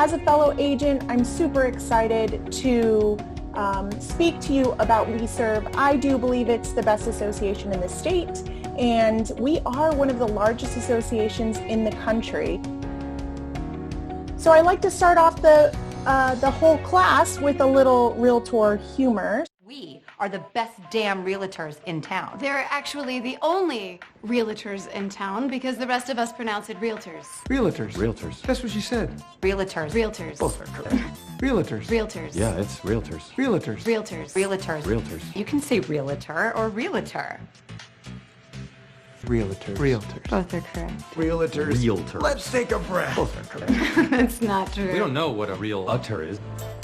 as a fellow agent, I'm super excited to speak to you about WeSERV. I do believe it's the best association in the state, and we are one of the largest associations in the country. So I like to start off the whole class with a little realtor humor. We are the best damn realtors in town. They're actually the only realtors in town because the rest of us pronounce it realtors. Realtors. Realtors. That's what she said. Realtors. Realtors. Both are correct. Realtors. Realtors. Yeah, it's realtors. Realtors. Realtors. Realtors. Realtors. You can say realtor or realtor. Realtors. Realtors. Both are correct. Realtors. Realtors. Let's take a breath. Both are correct. That's not true. We don't know what a realtor is.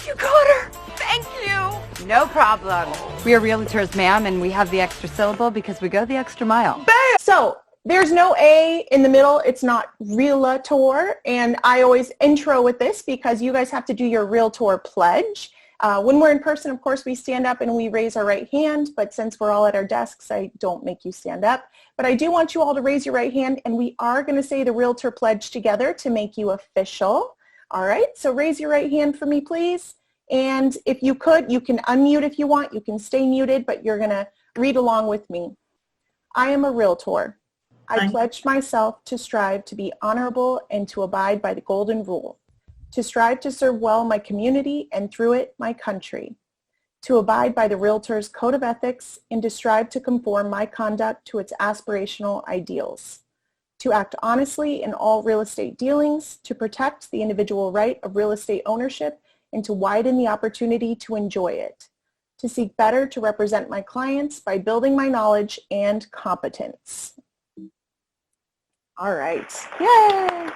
You got her! Thank you! No problem. We are realtors, ma'am, and we have the extra syllable because we go the extra mile. So there's no A in the middle. It's not realtor. And I always intro with this because you guys have to do your realtor pledge. When we're in person, of course, we stand up and we raise our right hand. But since we're all at our desks, I don't make you stand up. But I do want you all to raise your right hand, and we are going to say the realtor pledge together to make you official. All right, so raise your right hand for me, please. And if you could, you can unmute if you want. You can stay muted, but you're going to read along with me. I am a realtor. I pledge myself to strive to be honorable and to abide by the golden rule, to strive to serve well my community and through it my country, to abide by the realtor's code of ethics and to strive to conform my conduct to its aspirational ideals, to act honestly in all real estate dealings, to protect the individual right of real estate ownership and to widen the opportunity to enjoy it, to seek better to represent my clients by building my knowledge and competence. All right. Yay!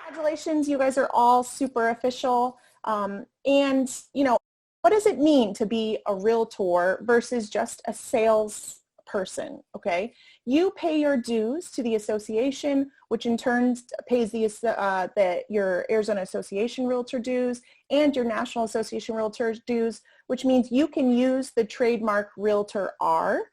Congratulations, you guys are all super official. And, you know, what does it mean to be a realtor versus just a salesperson, okay? You pay your dues to the association, which in turn pays your Arizona Association Realtor dues and your National Association Realtor dues, which means you can use the trademark Realtor R.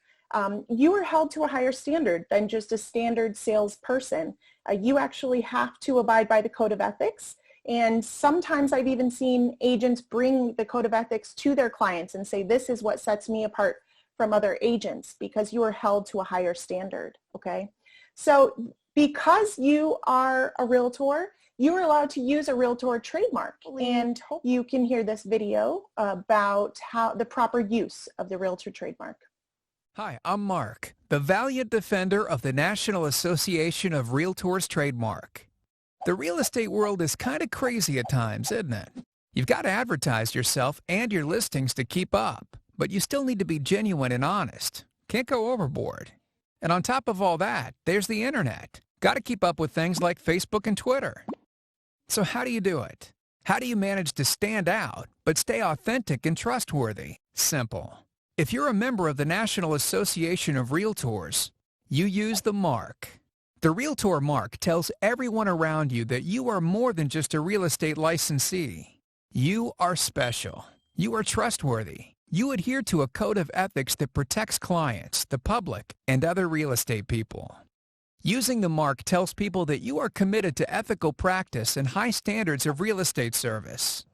You are held to a higher standard than just a standard salesperson. You actually have to abide by the code of ethics. And sometimes I've even seen agents bring the code of ethics to their clients and say, this is what sets me apart from other agents because you are held to a higher standard, okay? So because you are a realtor, you are allowed to use a realtor trademark. And you can hear this video about how the proper use of the realtor trademark. Hi, I'm Mark, the valiant defender of the National Association of Realtors trademark. The real estate world is kind of crazy at times, isn't it? You've got to advertise yourself and your listings to keep up, but you still need to be genuine and honest. Can't go overboard. And on top of all that, there's the internet. Got to keep up with things like Facebook and Twitter. So how do you do it? How do you manage to stand out, but stay authentic and trustworthy? Simple. If you're a member of the National Association of Realtors, you use the mark. The Realtor mark tells everyone around you that you are more than just a real estate licensee. You are special. You are trustworthy. You adhere to a code of ethics that protects clients, the public, and other real estate people. Using the mark tells people that you are committed to ethical practice and high standards of real estate service.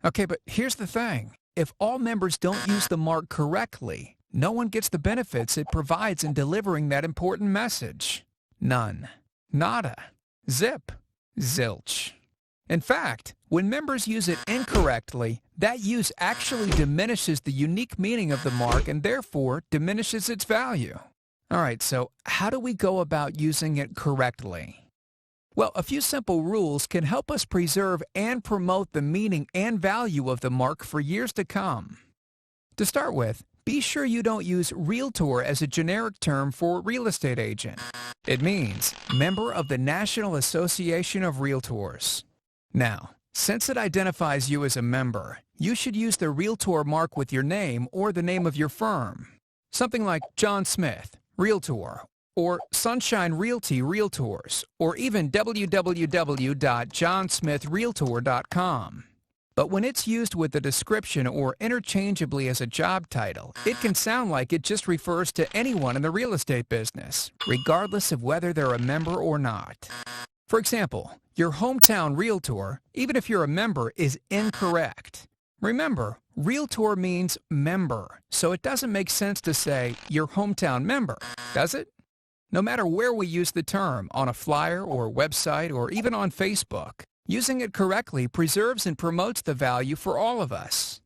Okay, but here's the thing. If all members don't use the mark correctly, no one gets the benefits it provides in delivering that important message. None. Nada. Zip. Zilch. In fact, when members use it incorrectly, that use actually diminishes the unique meaning of the mark and therefore diminishes its value. All right, so how do we go about using it correctly? Well, a few simple rules can help us preserve and promote the meaning and value of the mark for years to come. To start with, be sure you don't use realtor as a generic term for real estate agent. It means member of the National Association of Realtors. Now, since it identifies you as a member, you should use the realtor mark with your name or the name of your firm. Something like John Smith, Realtor, or Sunshine Realty Realtors, or even www.johnsmithrealtor.com. But when it's used with a description or interchangeably as a job title, it can sound like it just refers to anyone in the real estate business, regardless of whether they're a member or not. For example, Your hometown realtor, even if you're a member, is incorrect. Remember, realtor means member, so it doesn't make sense to say your hometown member, does it? No matter where we use the term, on a flyer or website or even on Facebook, using it correctly preserves and promotes the value for all of us.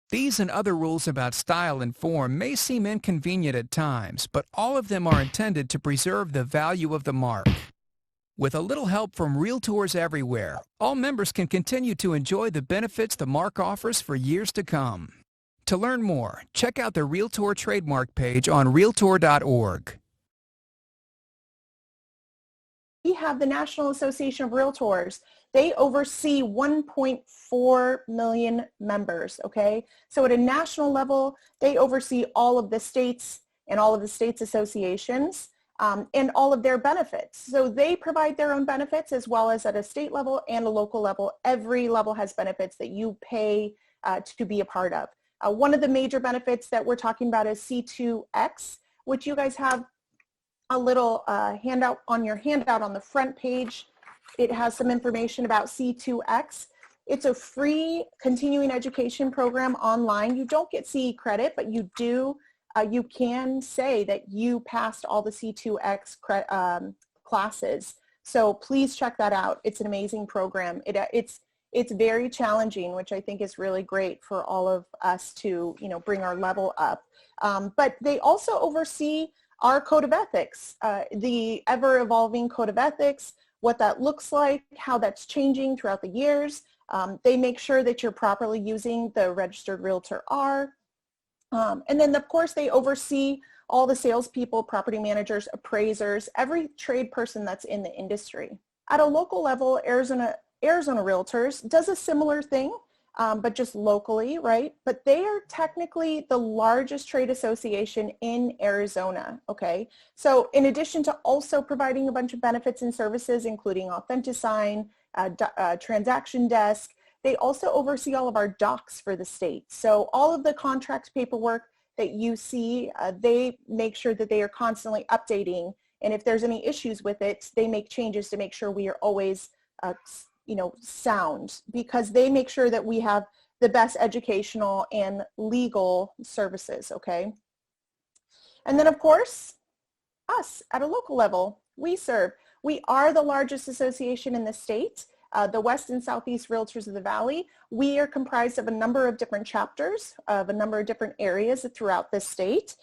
These and other rules about style and form may seem inconvenient at times, but all of them are intended to preserve the value of the mark. With a little help from realtors everywhere, all members can continue to enjoy the benefits the mark offers for years to come. To learn more, check out the Realtor trademark page on Realtor.org. We have the National Association of Realtors. They oversee 1.4 million members, okay? So at a national level, they oversee all of the states and all of the states' associations and all of their benefits. So they provide their own benefits as well as at a state level and a local level. Every level has benefits that you pay to be a part of. One of the major benefits that we're talking about is C2X, which you guys have a little handout on your handout on the front page. It has some information about C2X. It's a free continuing education program online. You don't get CE credit, but you do. You can say that you passed all the C2X classes. So please check that out. It's an amazing program. It's very challenging, which I think is really great for all of us to, bring our level up. But they also oversee our code of ethics, the ever-evolving code of ethics, what that looks like, how that's changing throughout the years. They make sure that you're properly using the registered realtor R. And then, of course, they oversee all the salespeople, property managers, appraisers, every trade person that's in the industry. At a local level, Arizona Realtors does a similar thing, but just locally, right? But they are technically the largest trade association in Arizona, okay? So in addition to also providing a bunch of benefits and services, including AuthentiSign, transaction desk, they also oversee all of our docs for the state. So all of the contract paperwork that you see, they make sure that they are constantly updating. And if there's any issues with it, they make changes to make sure we are always sound, because they make sure that we have the best educational and legal services, okay? And then, of course, us at a local level, WeSERV. We are the largest association in the state. The West and Southeast Realtors of the Valley. We are comprised of a number of different chapters of a number of different areas throughout the state.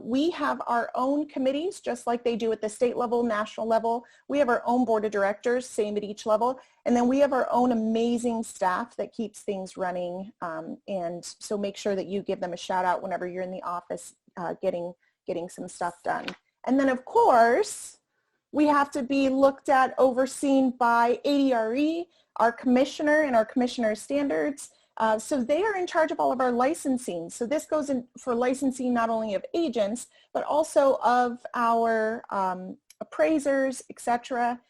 We have our own committees, just like they do at the state level, national level. We have our own board of directors, same at each level. And then we have our own amazing staff that keeps things running. And so make sure that you give them a shout out whenever you're in the office getting some stuff done. And then, of course, we have to be looked at, overseen by ADRE, our commissioner and our commissioner standards. So they are in charge of all of our licensing. So this goes in for licensing not only of agents, but also of our appraisers, etc.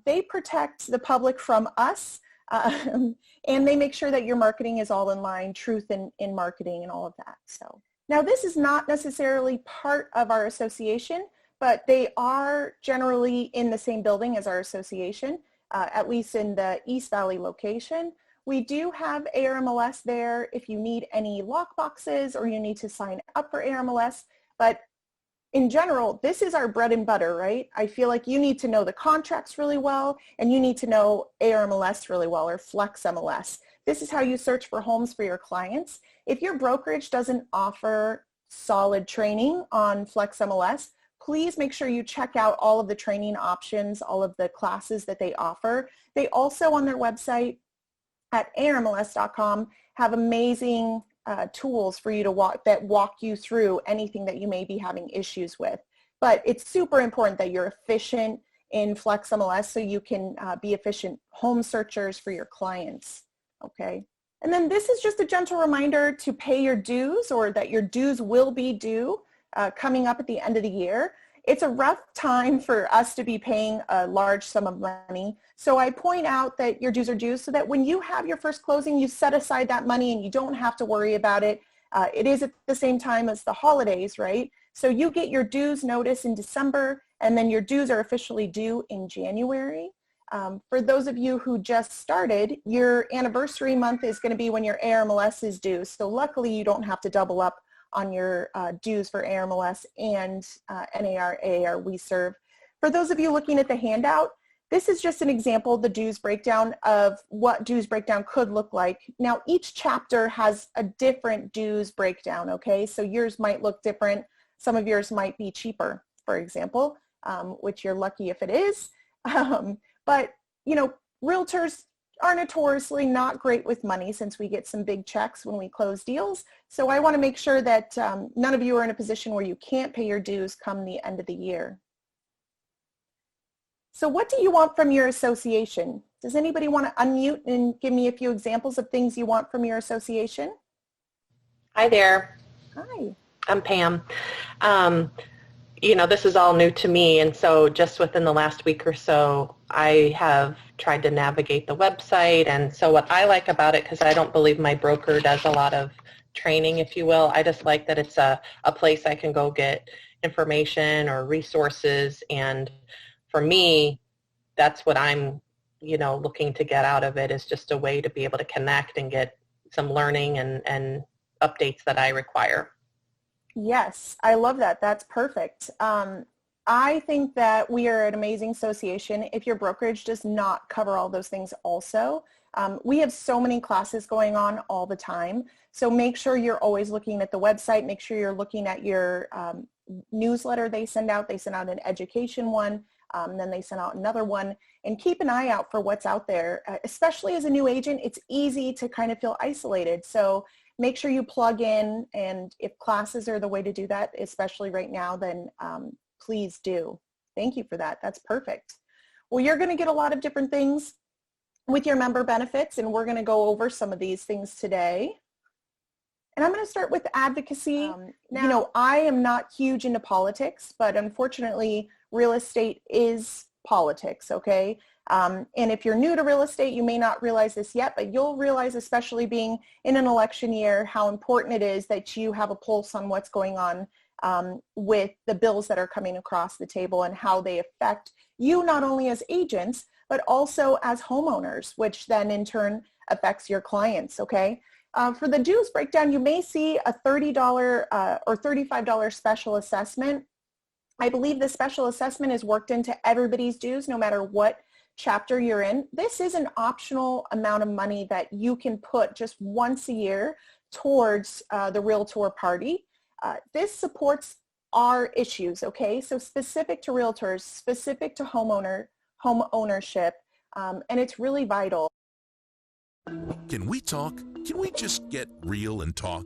They protect the public from us, and they make sure that your marketing is all in line, truth in marketing and all of that. So now this is not necessarily part of our association, but they are generally in the same building as our association, at least in the East Valley location. We do have ARMLS there if you need any lock boxes or you need to sign up for ARMLS, but in general, this is our bread and butter, right? I feel like you need to know the contracts really well, and you need to know ARMLS really well, or Flex MLS. This is how you search for homes for your clients. If your brokerage doesn't offer solid training on Flex MLS, please make sure you check out all of the training options, all of the classes that they offer. They also on their website at armls.com have amazing tools for you to walk you through anything that you may be having issues with. But it's super important that you're efficient in Flex MLS so you can be efficient home searchers for your clients, okay? And then this is just a gentle reminder to pay your dues, or that your dues will be due coming up at the end of the year. It's a rough time for us to be paying a large sum of money. So I point out that your dues are due so that when you have your first closing, you set aside that money and you don't have to worry about it. It is at the same time as the holidays, right? So you get your dues notice in December, and then your dues are officially due in January. For those of you who just started, your anniversary month is going to be when your ARMLS is due. So luckily you don't have to double up on your dues for ARMLS and NARA or WeSERV. For those of you looking at the handout, this is just an example of the dues breakdown of what dues breakdown could look like. Now each chapter has a different dues breakdown, okay? So yours might look different. Some of yours might be cheaper, for example, which you're lucky if it is. But, you know, realtors are notoriously not great with money since we get some big checks when we close deals. So I want to make sure that none of you are in a position where you can't pay your dues come the end of the year. So what do you want from your association? Does anybody want to unmute and give me a few examples of things you want from your association? Hi there. Hi. I'm Pam. You know, this is all new to me, and so just within the last week or so, I have tried to navigate the website. And so what I like about it, because I don't believe my broker does a lot of training, if you will, I just like that it's a place I can go get information or resources. And for me, that's what I'm, you know, looking to get out of it, is just a way to be able to connect and get some learning and updates that I require. Yes, I love that. That's perfect. I think that we are an amazing association. If your brokerage does not cover all those things also, we have so many classes going on all the time. So make sure you're always looking at the website. Make sure you're looking at your newsletter they send out. They send out an education one, then they send out another one. And keep an eye out for what's out there. Especially as a new agent, it's easy to kind of feel isolated. So make sure you plug in, and if classes are the way to do that, especially right now, then please do. Thank you for that. That's perfect. Well, you're going to get a lot of different things with your member benefits, and we're going to go over some of these things today. And I'm going to start with advocacy. Now, you know, I am not huge into politics, but unfortunately, real estate is politics, okay? And if you're new to real estate, you may not realize this yet, but you'll realize, especially being in an election year, how important it is that you have a pulse on what's going on with the bills that are coming across the table and how they affect you, not only as agents, but also as homeowners, which then in turn affects your clients, okay? For the dues breakdown, you may see a $30 or $35 special assessment. I believe the special assessment is worked into everybody's dues, no matter what chapter you're in. This is an optional amount of money that you can put just once a year towards the Realtor Party. This supports our issues, okay? So specific to realtors, specific to home ownership, and it's really vital. Can we talk? Can we just get real and talk?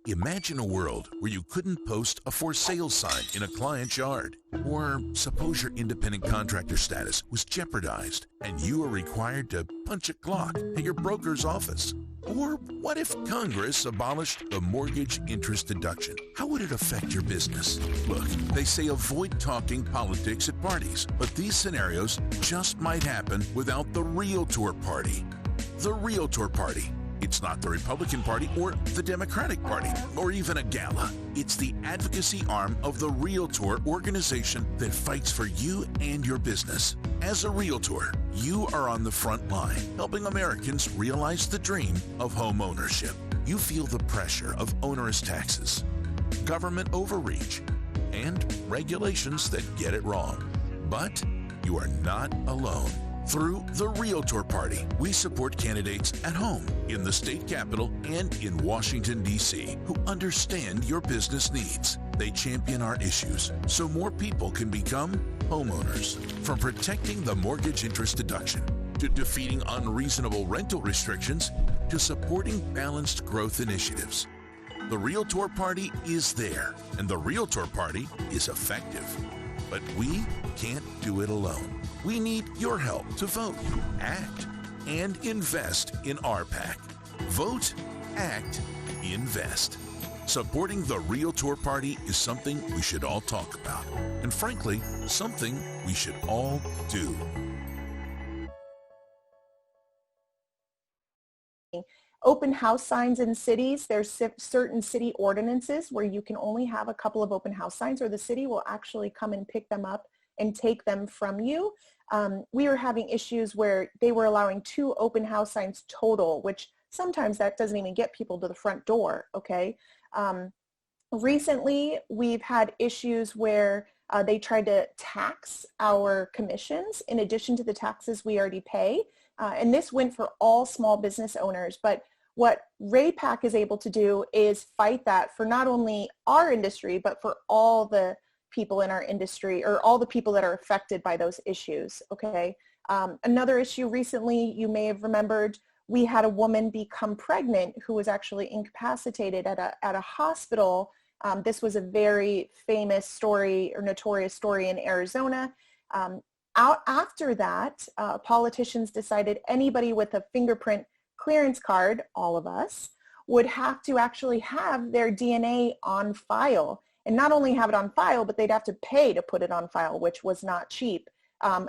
Imagine a world where you couldn't post a for sale sign in a client's yard. Or suppose your independent contractor status was jeopardized and you are required to punch a clock at your broker's office. Or what if Congress abolished the mortgage interest deduction? How would it affect your business? Look, they say avoid talking politics at parties, but these scenarios just might happen without the Realtor Party. The Realtor Party. It's not the Republican Party or the Democratic Party or even a gala. It's the advocacy arm of the Realtor organization that fights for you and your business. As a Realtor, you are on the front line, helping Americans realize the dream of home ownership. You feel the pressure of onerous taxes, government overreach, and regulations that get it wrong. But you are not alone. Through the Realtor Party, we support candidates at home, in the state capitol, and in Washington, D.C., who understand your business needs. They champion our issues so more people can become homeowners. From protecting the mortgage interest deduction, to defeating unreasonable rental restrictions, to supporting balanced growth initiatives. The Realtor Party is there, and the Realtor Party is effective. But we can't do it alone. We need your help to vote, act, and invest in our PAC. Vote, act, invest. Supporting the Realtor Party is something we should all talk about, and frankly, something we should all do. Open house signs in cities, there's certain city ordinances where you can only have a couple of open house signs, or the city will actually come and pick them up and take them from you. We were having issues where they were allowing 2 open house signs total, which sometimes that doesn't even get people to the front door, okay? Recently, we've had issues where they tried to tax our commissions in addition to the taxes we already pay. And this went for all small business owners. But what RAPAC is able to do is fight that for not only our industry, but for all the people in our industry, or all the people that are affected by those issues, okay? Another issue recently, you may have remembered, we had a woman become pregnant who was actually incapacitated at a hospital. This was a very famous story, or notorious story, in Arizona. After that, politicians decided anybody with a fingerprint clearance card, all of us, would have to actually have their DNA on file. And not only have it on file, but they'd have to pay to put it on file, which was not cheap.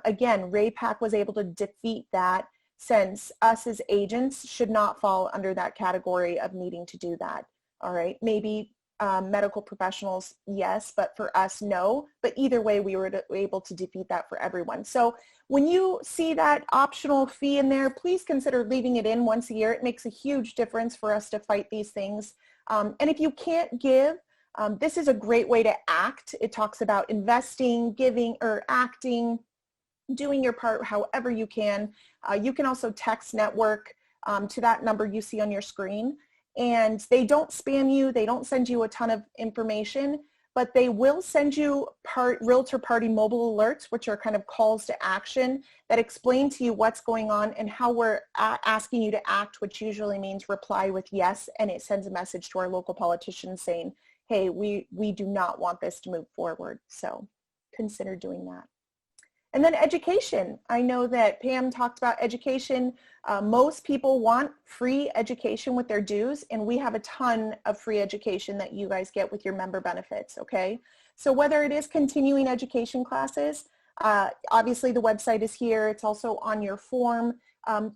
Again, RAPAC was able to defeat that, since us as agents should not fall under that category of needing to do that. All right, maybe medical professionals, yes, but for us, no. But either way, we were able to defeat that for everyone. So when you see that optional fee in there, please consider leaving it in once a year. It makes a huge difference for us to fight these things. And if you can't give, this is a great way to act. It talks about investing, giving, or acting, doing your part however you can. You can also text network to that number you see on your screen. And they don't spam you, they don't send you a ton of information, but they will send you realtor party mobile alerts, which are kind of calls to action that explain to you what's going on and how we're asking you to act, which usually means reply with yes, and it sends a message to our local politicians saying, hey, we do not want this to move forward. So consider doing that. And then education. I know that Pam talked about education. Most people want free education with their dues, and we have a ton of free education that you guys get with your member benefits, okay? So whether it is continuing education classes, obviously the website is here. It's also on your form.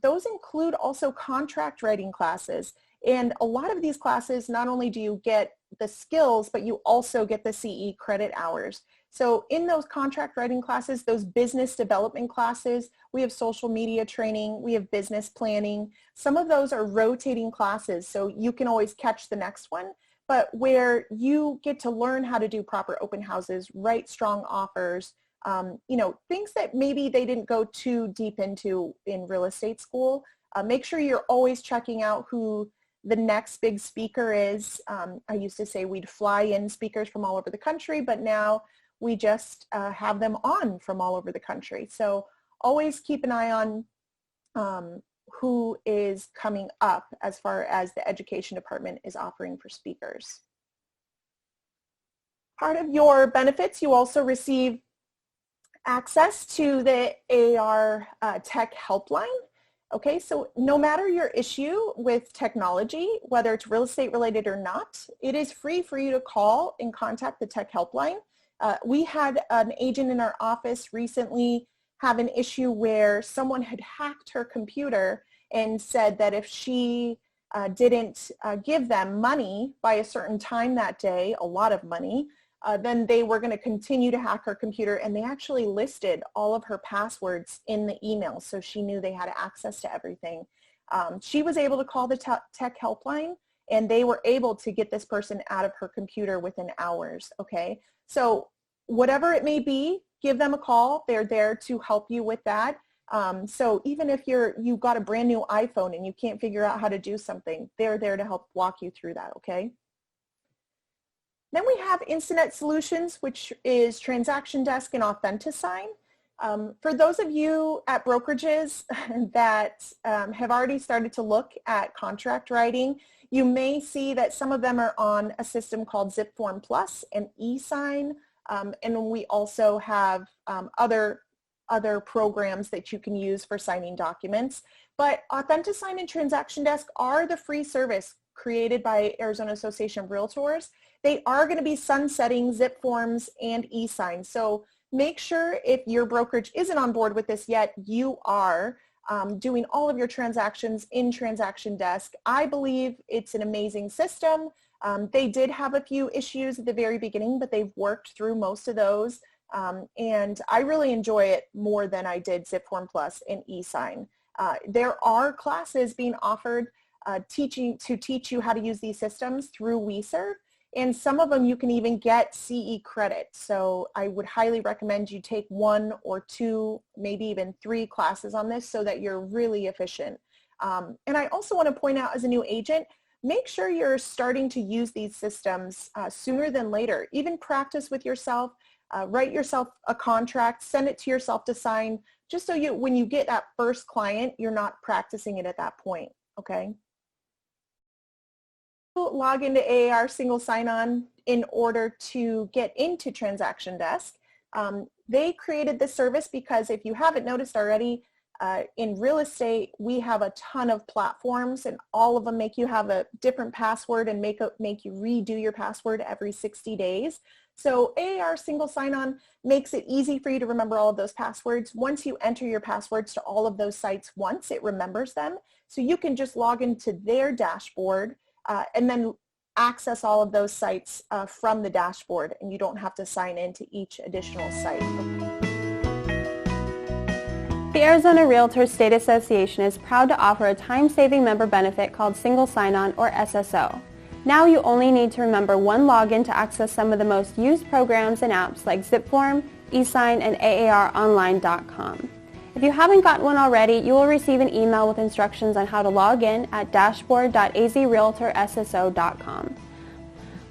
Those include also contract writing classes. And a lot of these classes, not only do you get the skills, but you also get the CE credit hours. So in those contract writing classes, those business development classes, we have social media training, we have business planning. Some of those are rotating classes, so you can always catch the next one, but where you get to learn how to do proper open houses, write strong offers, you know, things that maybe they didn't go too deep into in real estate school. Make sure you're always checking out who the next big speaker is. I used to say we'd fly in speakers from all over the country, but now we just have them on from all over the country. So always keep an eye on who is coming up as far as the education department is offering for speakers. Part of your benefits, you also receive access to the AR Tech Helpline. Okay, so no matter your issue with technology, whether it's real estate related or not, it is free for you to call and contact the Tech Helpline. We had an agent in our office recently have an issue where someone had hacked her computer and said that if she didn't give them money by a certain time that day, a lot of money, then they were going to continue to hack her computer, and they actually listed all of her passwords in the email, so she knew they had access to everything. She was able to call the tech helpline, and they were able to get this person out of her computer within hours, okay? So whatever it may be, give them a call. They're there to help you with that. So even if you got a brand new iPhone and you can't figure out how to do something, they're there to help walk you through that, okay? Then we have Instinet Solutions, which is Transaction Desk and AuthentiSign. For those of you at brokerages that have already started to look at contract writing, you may see that some of them are on a system called ZipForm Plus and eSign, and we also have other programs that you can use for signing documents. But AuthentiSign and Transaction Desk are the free service created by Arizona Association of Realtors. They are going to be sunsetting ZipForms and eSign. So make sure if your brokerage isn't on board with this yet, you are doing all of your transactions in Transaction Desk. I believe it's an amazing system. They did have a few issues at the very beginning, but they've worked through most of those. And I really enjoy it more than I did ZipForm Plus and eSign. There are classes being offered to teach you how to use these systems through WeSERV, and some of them you can even get CE credit. So I would highly recommend you take 1 or 2, maybe even 3 classes on this so that you're really efficient. And I also want to point out, as a new agent, make sure you're starting to use these systems sooner than later. Even practice with yourself, write yourself a contract, send it to yourself to sign, just so when you get that first client, you're not practicing it at that point, okay? Log into AAR single sign-on in order to get into Transaction Desk. They created this service because, if you haven't noticed already, in real estate, we have a ton of platforms, and all of them make you have a different password and make you redo your password every 60 days. So AAR single sign-on makes it easy for you to remember all of those passwords. Once you enter your passwords to all of those sites once, it remembers them. So you can just log into their dashboard and then access all of those sites from the dashboard, and you don't have to sign into each additional site. The Arizona Realtors State Association is proud to offer a time-saving member benefit called Single Sign-On, or SSO. Now you only need to remember one login to access some of the most used programs and apps like ZipForm, eSign, and AARonline.com. If you haven't gotten one already, you will receive an email with instructions on how to log in at dashboard.azrealtorsso.com.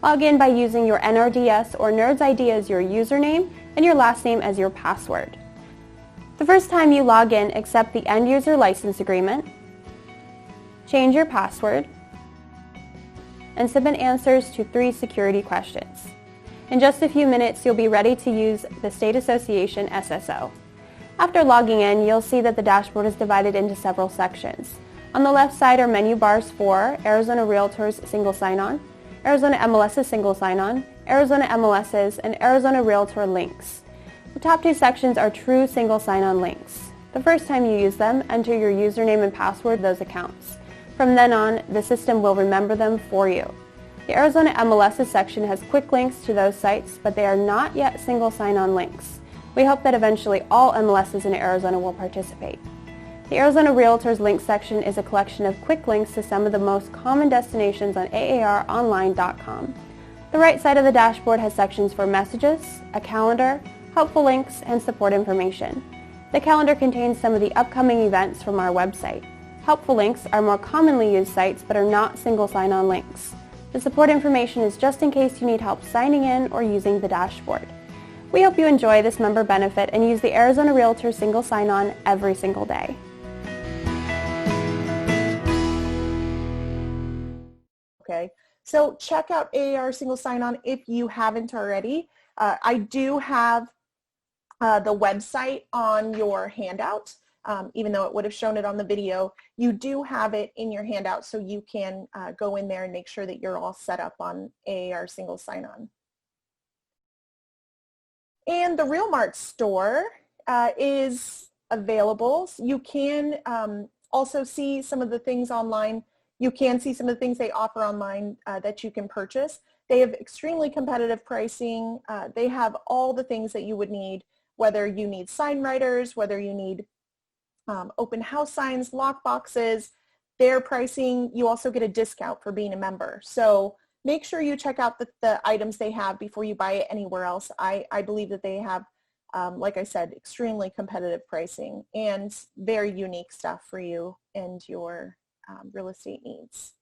Log in by using your NRDS or NERDS ID as your username and your last name as your password. The first time you log in, accept the end user license agreement, change your password, and submit answers to 3 security questions. In just a few minutes, you'll be ready to use the State Association SSO. After logging in, you'll see that the dashboard is divided into several sections. On the left side are menu bars for Arizona Realtors Single Sign-On, Arizona MLS's Single Sign-On, Arizona MLS's, and Arizona Realtor links. The top 2 sections are true single sign-on links. The first time you use them, enter your username and password those accounts. From then on, the system will remember them for you. The Arizona MLS's section has quick links to those sites, but they are not yet single sign-on links. We hope that eventually all MLSs in Arizona will participate. The Arizona Realtors link section is a collection of quick links to some of the most common destinations on AARonline.com. The right side of the dashboard has sections for messages, a calendar, helpful links, and support information. The calendar contains some of the upcoming events from our website. Helpful links are more commonly used sites but are not single sign-on links. The support information is just in case you need help signing in or using the dashboard. We hope you enjoy this member benefit and use the Arizona Realtor Single Sign-On every single day. Okay, so check out AAR Single Sign-On if you haven't already. I do have the website on your handout. Even though it would have shown it on the video, you do have it in your handout, so you can go in there and make sure that you're all set up on AAR Single Sign-On. And the RealMart store is available. You can also see some of the things online. You can see some of the things they offer online that you can purchase. They have extremely competitive pricing. They have all the things that you would need, whether you need sign writers, whether you need open house signs, lock boxes. Their pricing, you also get a discount for being a member. So make sure you check out the items they have before you buy it anywhere else. I believe that they have, like I said, extremely competitive pricing and very unique stuff for you and your real estate needs.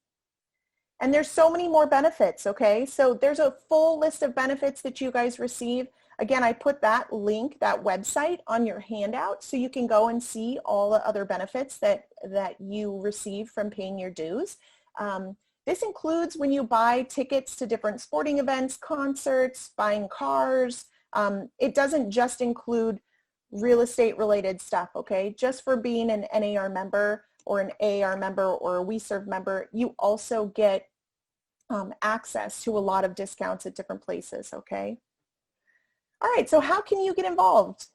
And there's so many more benefits, okay? So there's a full list of benefits that you guys receive. Again, I put that link, that website, on your handout so you can go and see all the other benefits that you receive from paying your dues. This includes when you buy tickets to different sporting events, concerts, buying cars. It doesn't just include real estate related stuff, okay? Just for being an NAR member or an AAR member or a WeSERV member, you also get access to a lot of discounts at different places, okay? All right, so how can you get involved?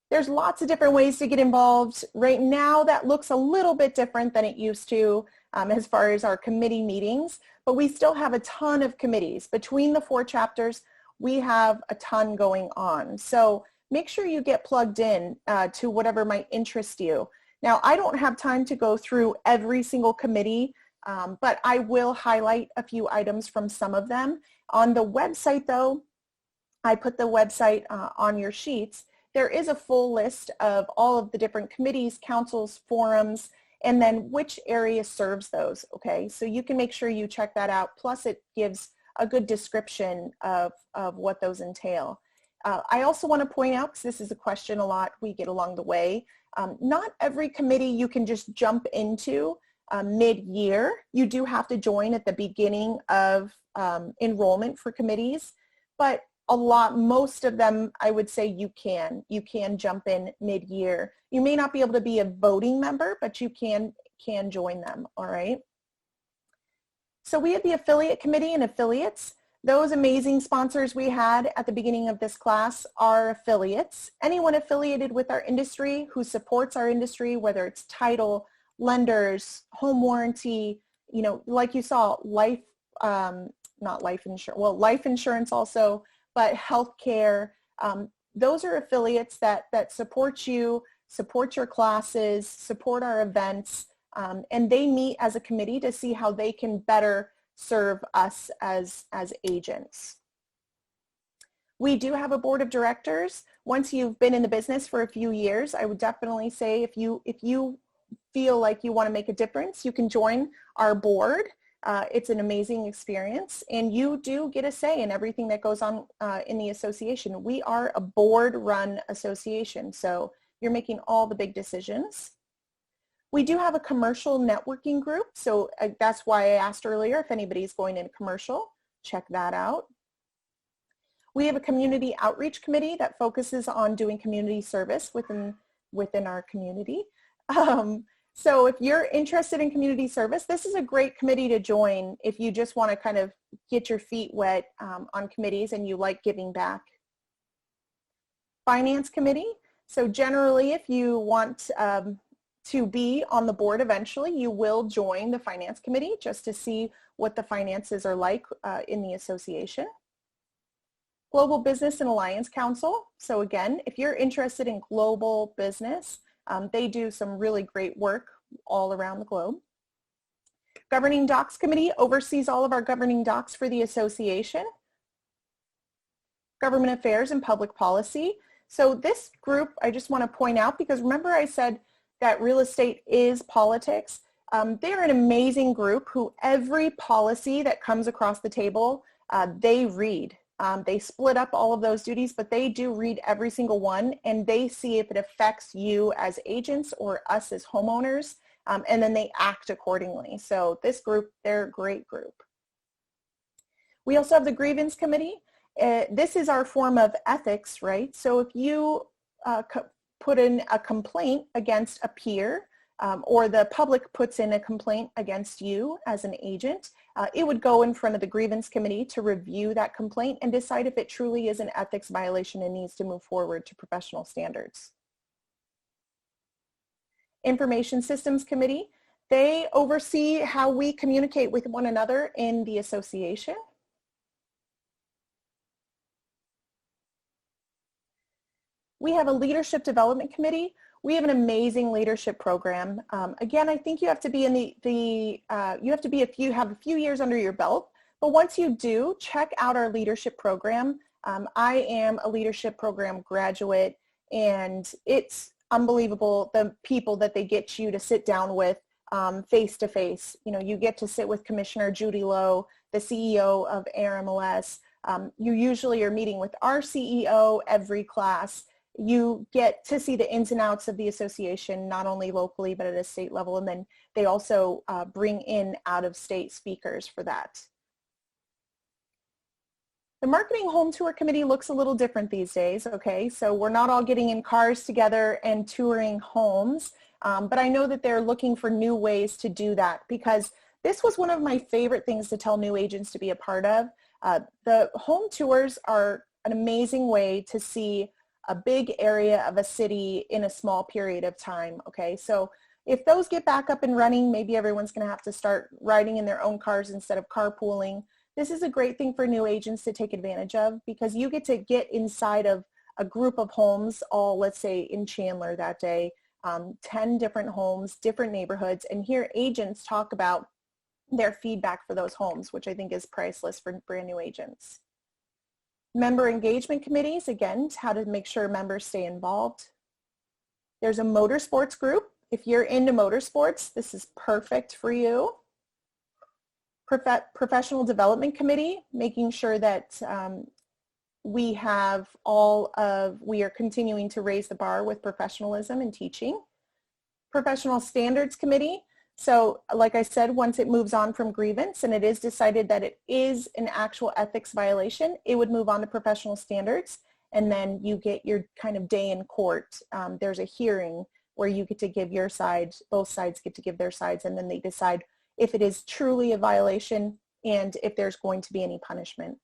There's lots of different ways to get involved. Right now, that looks a little bit different than it used to as far as our committee meetings, but we still have a ton of committees. Between the 4 chapters, we have a ton going on. So make sure you get plugged in to whatever might interest you. Now, I don't have time to go through every single committee, but I will highlight a few items from some of them. On the website, though, I put the website on your sheets. There is a full list of all of the different committees, councils, forums, and then which area serves those, okay? So you can make sure you check that out. Plus, it gives a good description of what those entail. I also want to point out, because this is a question a lot we get along the way, not every committee you can just jump into mid-year. You do have to join at the beginning of enrollment for committees, but most of them, I would say you can jump in mid-year. You may not be able to be a voting member, but you can join them, all right? So we have the affiliate committee and affiliates. Those amazing sponsors we had at the beginning of this class are affiliates. Anyone affiliated with our industry who supports our industry, whether it's title, lenders, home warranty, you know, like you saw, life, not life insurance, well, life insurance also, but healthcare. Those are affiliates that support you, support your classes, support our events, and they meet as a committee to see how they can better serve us as agents. We do have a board of directors. Once you've been in the business for a few years, I would definitely say if you feel like you want to make a difference, you can join our board. It's an amazing experience, and you do get a say in everything that goes on in the association. We are a board-run association, so you're making all the big decisions. We do have a commercial networking group, so that's why I asked earlier if anybody's going in commercial. Check that out. We have a community outreach committee that focuses on doing community service within our community. So if you're interested in community service, this is a great committee to join if you just want to kind of get your feet wet on committees and you like giving back. Finance committee. So generally, if you want to be on the board eventually, you will join the finance committee just to see what the finances are like in the association. Global Business and Alliance Council. So again, if you're interested in global business, they do some really great work all around the globe. Governing Docs Committee oversees all of our governing docs for the association. Government Affairs and Public Policy. So this group, I just want to point out, because remember I said that real estate is politics. They're an amazing group who every policy that comes across the table, they read. They split up all of those duties, but they do read every single one, and they see if it affects you as agents or us as homeowners, and then they act accordingly. So this group, they're a great group. We also have the Grievance Committee. This is our form of ethics, right? So if you put in a complaint against a peer, or the public puts in a complaint against you as an agent, it would go in front of the Grievance Committee to review that complaint and decide if it truly is an ethics violation and needs to move forward to professional standards. Information Systems Committee, they oversee how we communicate with one another in the association. We have a Leadership Development Committee. We have an amazing leadership program. Again, I think you have to be in have a few years under your belt, but once you do, check out our leadership program. I am a leadership program graduate, and it's unbelievable the people that they get you to sit down with face to face. You know, you get to sit with Commissioner Judy Lowe, the CEO of AirMLS. You usually are meeting with our CEO every class. You get to see the ins and outs of the association, not only locally, but at a state level. And then they also bring in out-of-state speakers for that. The Marketing Home Tour Committee looks a little different these days, okay? So we're not all getting in cars together and touring homes, but I know that they're looking for new ways to do that, because this was one of my favorite things to tell new agents to be a part of. The home tours are an amazing way to see a big area of a city in a small period of time, okay? So if those get back up and running, maybe everyone's gonna have to start riding in their own cars instead of carpooling. This is a great thing for new agents to take advantage of because you get to get inside of a group of homes, all let's say in Chandler that day, 10 different homes, different neighborhoods, and hear agents talk about their feedback for those homes, which I think is priceless for brand new agents. Member engagement committees, again, how to make sure members stay involved. There's a motorsports group. If you're into motorsports, this is perfect for you. Professional development committee, making sure that we are continuing to raise the bar with professionalism and teaching. Professional standards committee. So like I said, once it moves on from grievance and it is decided that it is an actual ethics violation, it would move on to professional standards, and then you get your kind of day in court. There's a hearing where you get to give your side, both sides get to give their sides, and then they decide if it is truly a violation and if there's going to be any punishment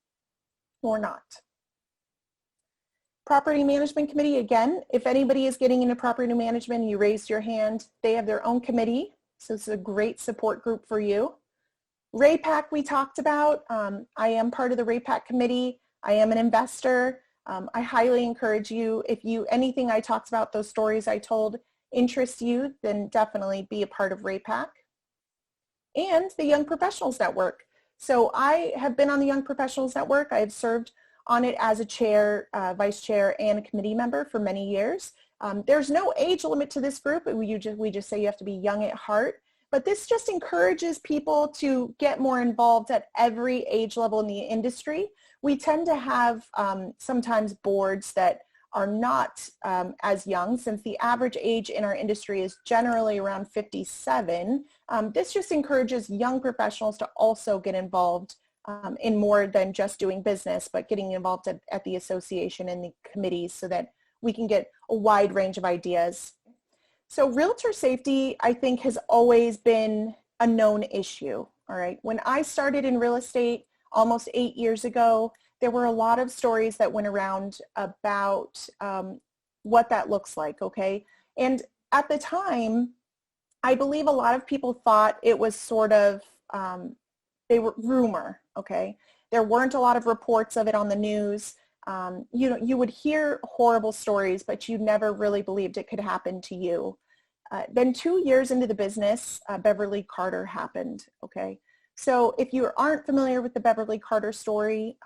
or not. Property management committee, again, if anybody is getting into property management, you raised your hand, they have their own committee. So it's a great support group for you. RAPAC we talked about. I am part of the RAPAC committee. I am an investor. I highly encourage you, if anything I talked about, those stories I told interest you, then definitely be a part of RAPAC. And the Young Professionals Network. So I have been on the Young Professionals Network. I have served on it as a chair, vice chair, and a committee member for many years. There's no age limit to this group. We just say you have to be young at heart. But this just encourages people to get more involved at every age level in the industry. We tend to have sometimes boards that are not as young, since the average age in our industry is generally around 57. This just encourages young professionals to also get involved in more than just doing business, but getting involved at the association and the committees so that we can get a wide range of ideas. So realtor safety, I think, has always been a known issue, all right? When I started in real estate almost 8 years ago, there were a lot of stories that went around about what that looks like, okay? And at the time, I believe a lot of people thought it was sort of, they were rumor, okay? There weren't a lot of reports of it on the news. You would hear horrible stories, but you never really believed it could happen to you. Then 2 years into the business, Beverly Carter happened, okay? So if you aren't familiar with the Beverly Carter story,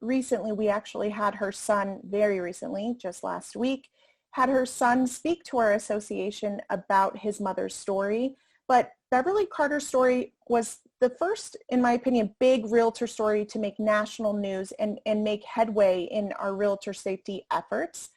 recently we actually had her son, very recently, just last week, had her son speak to our association about his mother's story. But Beverly Carter's story was the first, in my opinion, big realtor story to make national news and make headway in our realtor safety efforts.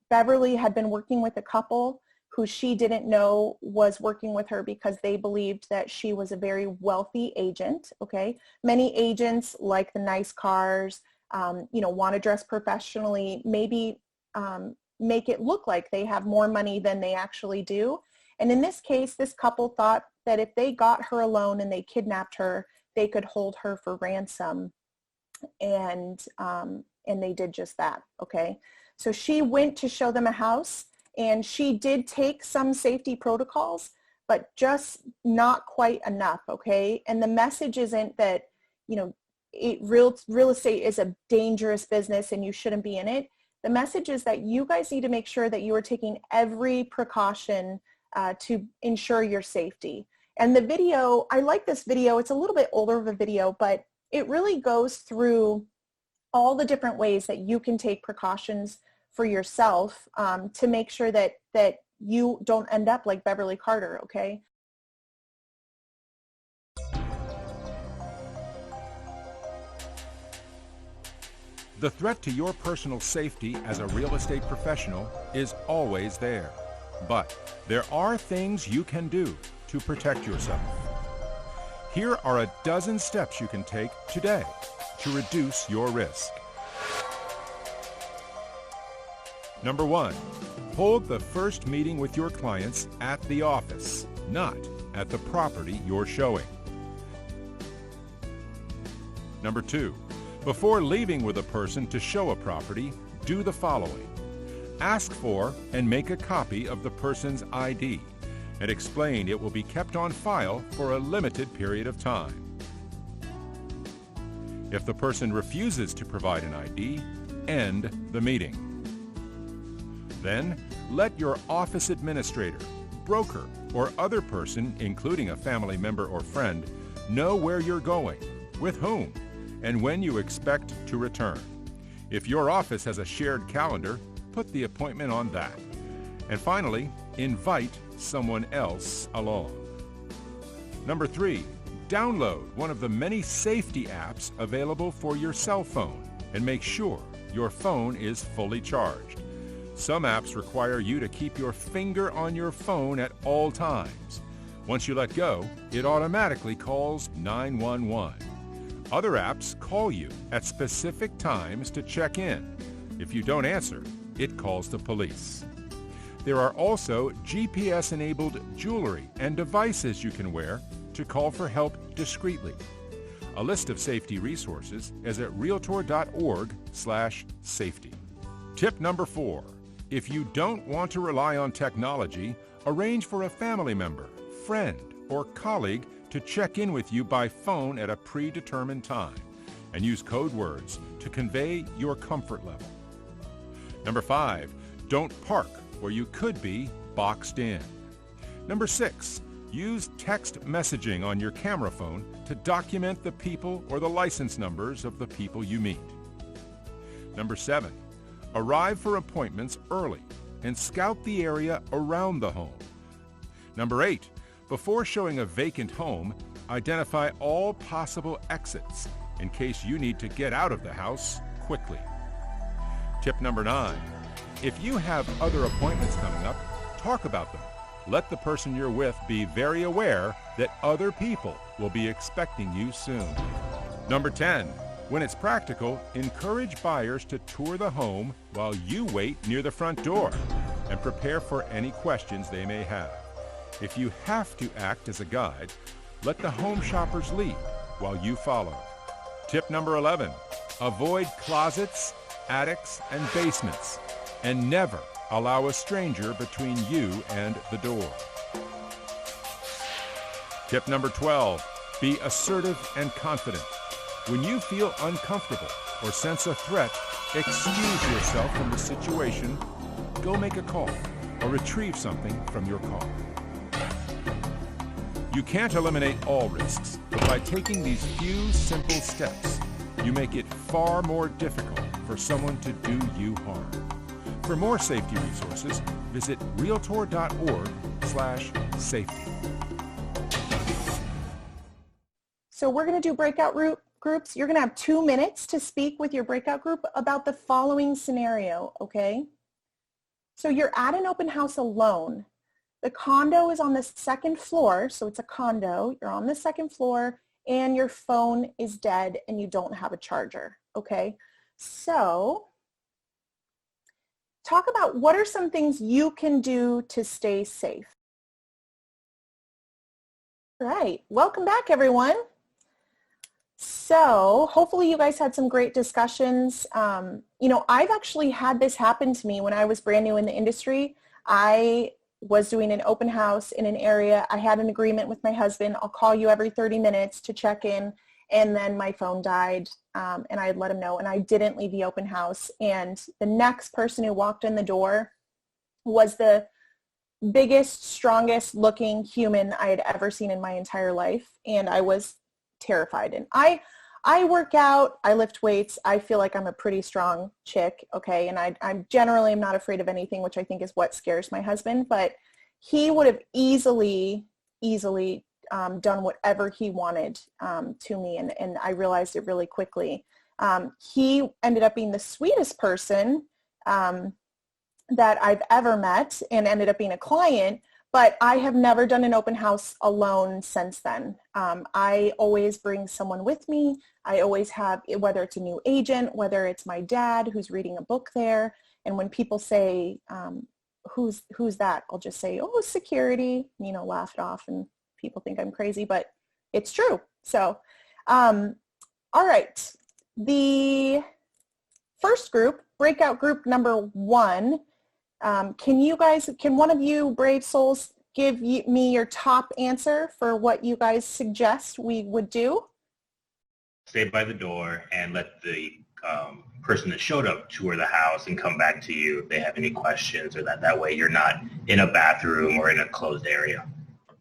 Beverly had been working with a couple who she didn't know was working with her because they believed that she was a very wealthy agent, okay? Many agents like the nice cars, want to dress professionally, maybe make it look like they have more money than they actually do. And in this case, this couple thought that if they got her alone and they kidnapped her, they could hold her for ransom. And they did just that, okay? So she went to show them a house, and she did take some safety protocols, but just not quite enough, okay? And the message isn't that, real estate is a dangerous business and you shouldn't be in it. The message is that you guys need to make sure that you are taking every precaution to ensure your safety. And the video, I like this video. It's a little bit older of a video, but it really goes through all the different ways that you can take precautions for yourself to make sure that you don't end up like Beverly Carter, okay? The threat to your personal safety as a real estate professional is always there. But there are things you can do to protect yourself. Here are a dozen steps you can take today to reduce your risk. Number 1, hold the first meeting with your clients at the office, not at the property you're showing. Number 2, before leaving with a person to show a property, do the following. Ask for and make a copy of the person's ID and explain it will be kept on file for a limited period of time. If the person refuses to provide an ID, end the meeting. Then, let your office administrator, broker, or other person, including a family member or friend, know where you're going, with whom, and when you expect to return. If your office has a shared calendar, put the appointment on that. And finally, invite someone else along. Number 3, download one of the many safety apps available for your cell phone and make sure your phone is fully charged. Some apps require you to keep your finger on your phone at all times. Once you let go, it automatically calls 911. Other apps call you at specific times to check in. If you don't answer, it calls the police. There are also GPS-enabled jewelry and devices you can wear to call for help discreetly. A list of safety resources is at realtor.org/safety. Tip number 4. If you don't want to rely on technology, arrange for a family member, friend, or colleague to check in with you by phone at a predetermined time and use code words to convey your comfort level. Number 5, don't park where you could be boxed in. Number 6, use text messaging on your camera phone to document the people or the license numbers of the people you meet. Number 7, arrive for appointments early and scout the area around the home. Number 8, before showing a vacant home, identify all possible exits in case you need to get out of the house quickly. Tip number 9, if you have other appointments coming up, talk about them. Let the person you're with be very aware that other people will be expecting you soon. Number 10, when it's practical, encourage buyers to tour the home while you wait near the front door and prepare for any questions they may have. If you have to act as a guide, let the home shoppers lead while you follow. Tip number 11, avoid closets, attics, and basements, and never allow a stranger between you and the door. Tip number 12, be assertive and confident. When you feel uncomfortable or sense a threat, excuse yourself from the situation, go make a call, or retrieve something from your car. You can't eliminate all risks, but by taking these few simple steps, you make it far more difficult for someone to do you harm. For more safety resources, visit realtor.org/safety. So we're going to do breakout groups. You're going to have 2 minutes to speak with your breakout group about the following scenario, okay? So you're at an open house alone. The condo is on the 2nd floor, so it's a condo. You're on the 2nd floor, and your phone is dead, and you don't have a charger, okay? So talk about what are some things you can do to stay safe. All right, welcome back, everyone. So hopefully you guys had some great discussions. You know, I've actually had this happen to me when I was brand new in the industry. I was doing an open house in an area. I had an agreement with my husband. I'll call you every 30 minutes to check in. And then my phone died, and I had let him know, and I didn't leave the open house. And the next person who walked in the door was the biggest, strongest looking human I had ever seen in my entire life. And I was terrified. And I work out, I lift weights, I feel like I'm a pretty strong chick, okay, and I'm generally am not afraid of anything, which I think is what scares my husband, but he would have easily done whatever he wanted to me, and I realized it really quickly. He ended up being the sweetest person that I've ever met, and ended up being a client, but I have never done an open house alone since then. I always bring someone with me. I always have, whether it's a new agent, whether it's my dad who's reading a book there. And when people say, who's that? I'll just say, oh, security, you know, laugh it off, and people think I'm crazy, but it's true. So, all right. The first group, breakout group number 1, can one of you brave souls give me your top answer for what you guys suggest we would do? stay by the door and let the person that showed up tour the house and come back to you if they have any questions, or that way you're not in a bathroom or in a closed area.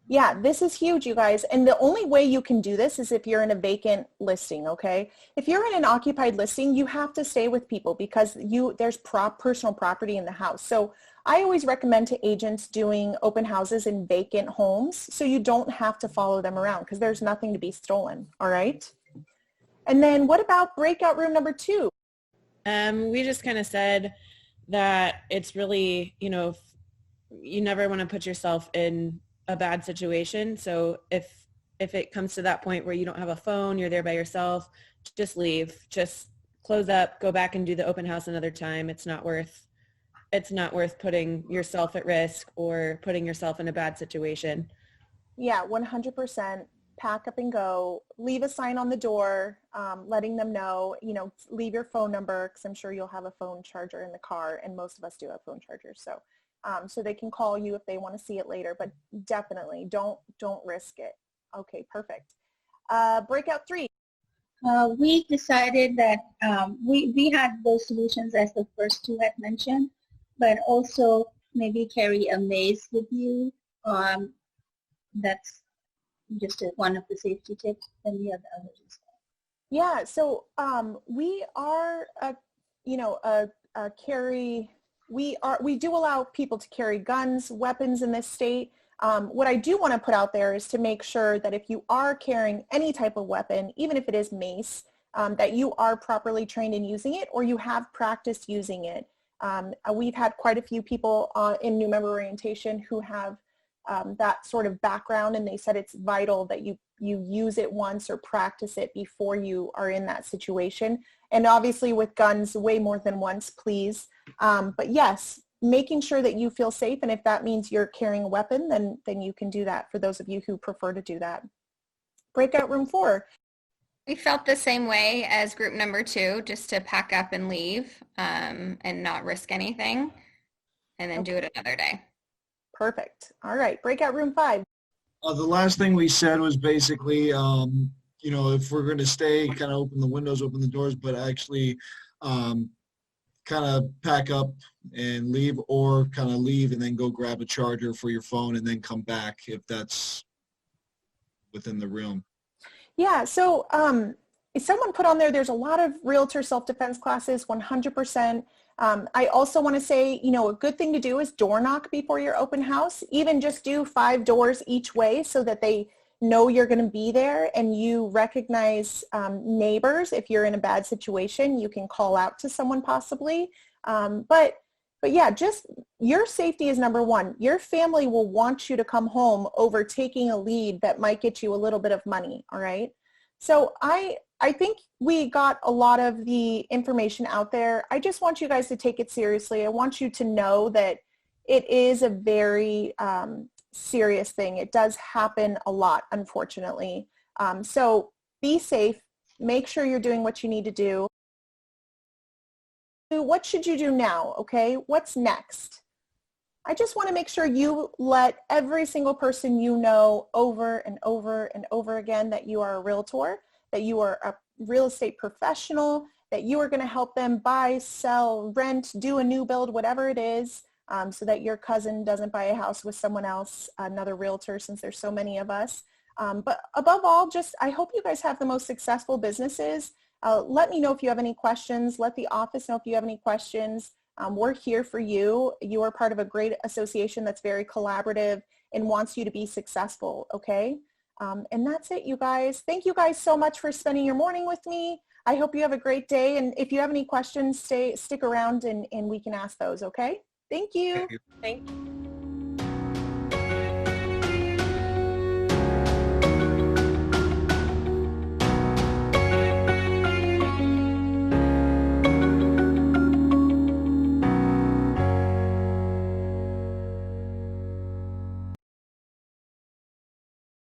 Yeah, this is huge, you guys. And the only way you can do this is if you're in a vacant listing, okay? If you're in an occupied listing, you have to stay with people because there's personal property in the house. So I always recommend to agents doing open houses in vacant homes so you don't have to follow them around because there's nothing to be stolen, all right? And then what about breakout room number 2? We just kind of said that it's really, you never want to put yourself in a bad situation. So if it comes to that point where you don't have a phone, you're there by yourself, just leave, just close up, go back and do the open house another time. It's not worth putting yourself at risk or putting yourself in a bad situation. Yeah, 100%. Pack up and go. Leave a sign on the door, letting them know, leave your phone number because I'm sure you'll have a phone charger in the car, and most of us do have phone chargers. So they can call you if they want to see it later, but definitely don't risk it. Okay, perfect. Breakout 3. We decided that we had those solutions as the first 2 had mentioned, but also maybe carry a mace with you. That's just one of the safety tips, and the others. Yeah, so we are we do allow people to carry guns, weapons in this state. What I do want to put out there is to make sure that if you are carrying any type of weapon, even if it is mace, that you are properly trained in using it or you have practiced using it. We've had quite a few people in new member orientation who have that sort of background, and they said it's vital that you use it once or practice it before you are in that situation. And obviously with guns, way more than once, please. But yes, making sure that you feel safe, and if that means you're carrying a weapon, then you can do that for those of you who prefer to do that. Breakout room 4. We felt the same way as group number 2, just to pack up and leave and not risk anything, and then do it another day. Perfect. All right. Breakout room 5. The last thing we said was basically, if we're going to stay, kind of open the windows, open the doors, but actually kind of pack up and leave, or kind of leave and then go grab a charger for your phone and then come back if that's within the room. Yeah. So someone put on there's a lot of realtor self-defense classes, 100%. I also want to say, a good thing to do is door knock before your open house. Even just do 5 doors each way so that they know you're going to be there, and you recognize neighbors. If you're in a bad situation, you can call out to someone possibly. But yeah, just your safety is number 1. Your family will want you to come home over taking a lead that might get you a little bit of money. All right. So I think we got a lot of the information out there. I just want you guys to take it seriously. I want you to know that it is a very serious thing. It does happen a lot, unfortunately. So be safe. Make sure you're doing what you need to do. What should you do now? Okay, what's next? I just want to make sure you let every single person you know over and over and over again that you are a realtor, that you are a real estate professional, that you are going to help them buy, sell, rent, do a new build, whatever it is, so that your cousin doesn't buy a house with someone else, another realtor, since there's so many of us. But above all, I hope you guys have the most successful businesses. Let me know if you have any questions. Let the office know if you have any questions. We're here for you. You are part of a great association that's very collaborative and wants you to be successful, okay? And that's it, you guys. Thank you guys so much for spending your morning with me. I hope you have a great day. And if you have any questions, stick around and we can ask those, okay? Thank you. Thank you.